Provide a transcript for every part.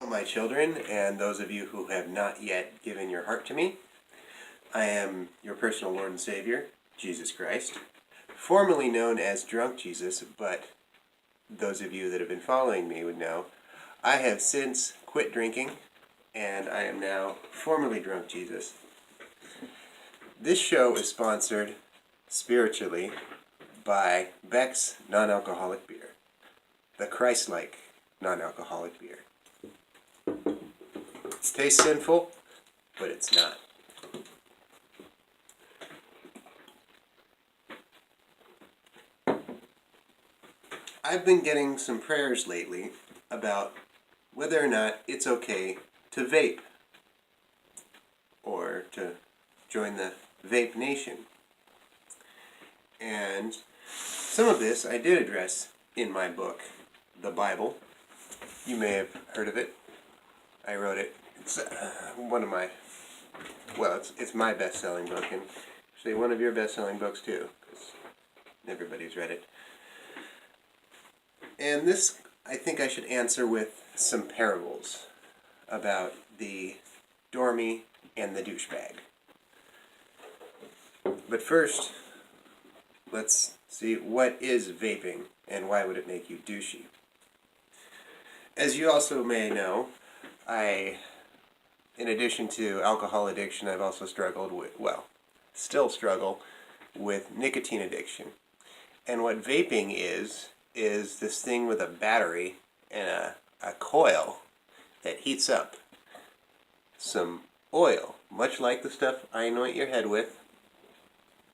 My children, and those of you who have not yet given your heart to me, I am your personal Lord and Savior, Jesus Christ, formerly known as Drunk Jesus, but those of you that have been following me would know I have since quit drinking, and I am now formally Drunk Jesus. This show is sponsored spiritually by Beck's non-alcoholic beer, the Christ-like non-alcoholic beer. It tastes sinful, but it's not. I've been getting some prayers lately about whether or not it's okay to vape or to join the Vape Nation. And some of this I did address in my book, The Bible. You may have heard of it. I wrote it. It's one of my, it's my best-selling book, and actually one of your best-selling books too, because everybody's read it. And this, I think I should answer with some parables about the dormy and the douchebag. But first, let's see, what is vaping and why would it make you douchey? As you also may know, in addition to alcohol addiction, I've also struggled with, still struggle with nicotine addiction. And what vaping is this thing with a battery and a coil that heats up some oil, much like the stuff I anoint your head with,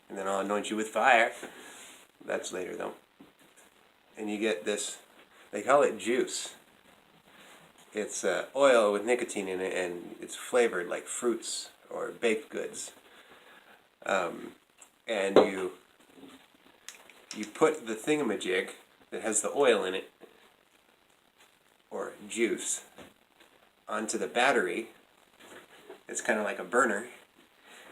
and then I'll anoint you with fire. That's later though. And you get this, they call it juice. It's oil with nicotine in it, and it's flavored like fruits or baked goods. And you put the thingamajig that has the oil in it, or juice, onto the battery. It's kind of like a burner,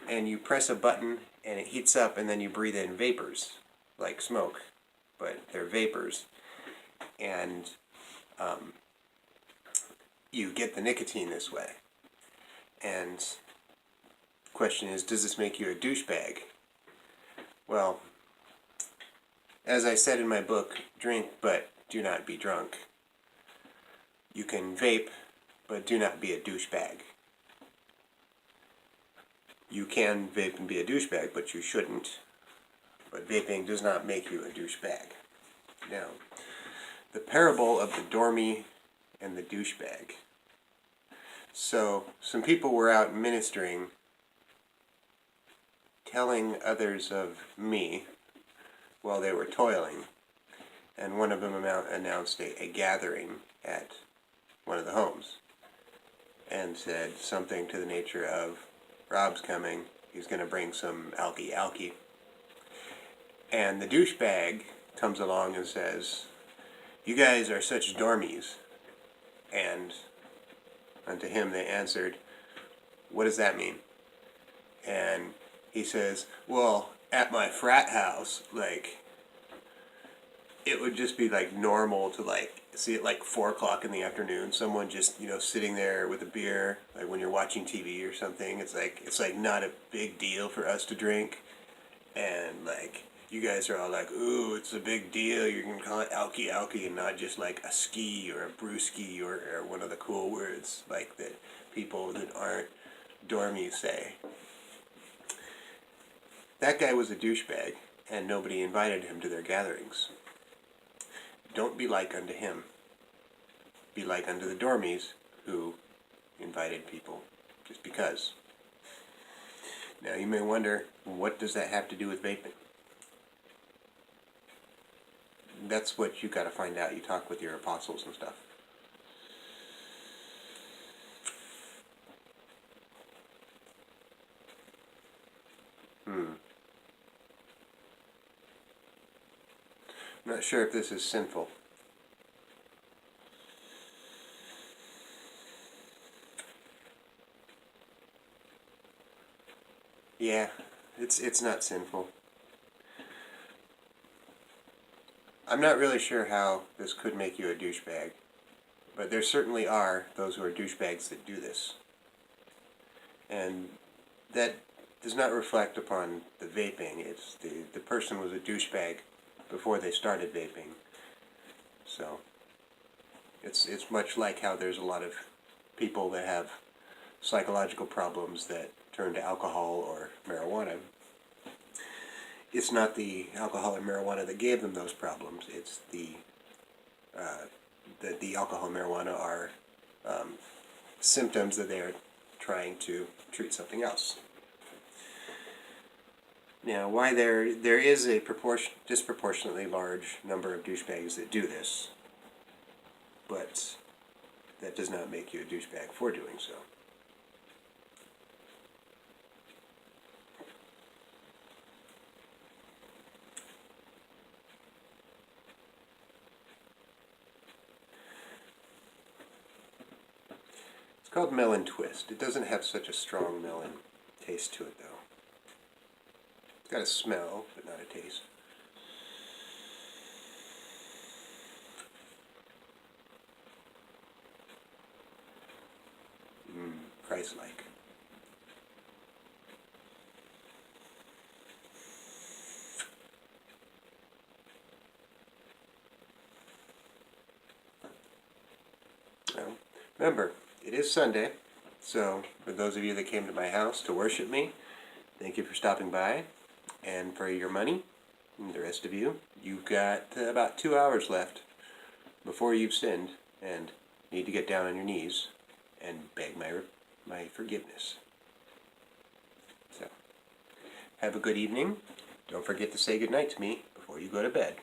and you press a button and it heats up, and then you breathe in vapors, like smoke, but they're vapors. And you get the nicotine this way. And the question is, does this make you a douchebag? Well, as I said in my book, drink but do not be drunk. You can vape, but do not be a douchebag. You can vape and be a douchebag, but you shouldn't. But vaping does not make you a douchebag. Now, the parable of the dormy and the douchebag. So, some people were out ministering, telling others of me while they were toiling, and one of them announced a gathering at one of the homes, and said something to the nature of, Rob's coming, he's going to bring some alky. And the douchebag comes along and says, you guys are such dormies. And unto him they answered, what does that mean? And he says, well, at my frat house, it would just be normal to see at 4 o'clock in the afternoon, someone just, sitting there with a beer, when you're watching TV or something. It's not a big deal for us to drink. And you guys are all ooh, it's a big deal. You can call it alky and not just a ski or a brewski or one of the cool words that people that aren't dormies say. That guy was a douchebag, and nobody invited him to their gatherings. Don't be like unto him. Be like unto the dormies who invited people just because. Now you may wonder, what does that have to do with vaping? That's what you got to find out. You talk with your apostles and stuff. I'm not sure if this is sinful. Yeah, it's not sinful. I'm not really sure how this could make you a douchebag, But there certainly are those who are douchebags that do this. And that does not reflect upon the vaping. It's the person was a douchebag before they started vaping. So it's much like how there's a lot of people that have psychological problems that turn to alcohol or marijuana. It's not the alcohol or marijuana that gave them those problems. It's the alcohol and marijuana are symptoms that they are trying to treat something else. Now, why there is a disproportionately large number of douchebags that do this, but that does not make you a douchebag for doing so. It's called Melon Twist. It doesn't have such a strong melon taste to it, though. It's got a smell, but not a taste. Christ-like. Well, remember, it is Sunday, so for those of you that came to my house to worship me, thank you for stopping by. And for your money, and the rest of you, you've got about 2 hours left before you've sinned and need to get down on your knees and beg my forgiveness. So, have a good evening. Don't forget to say goodnight to me before you go to bed.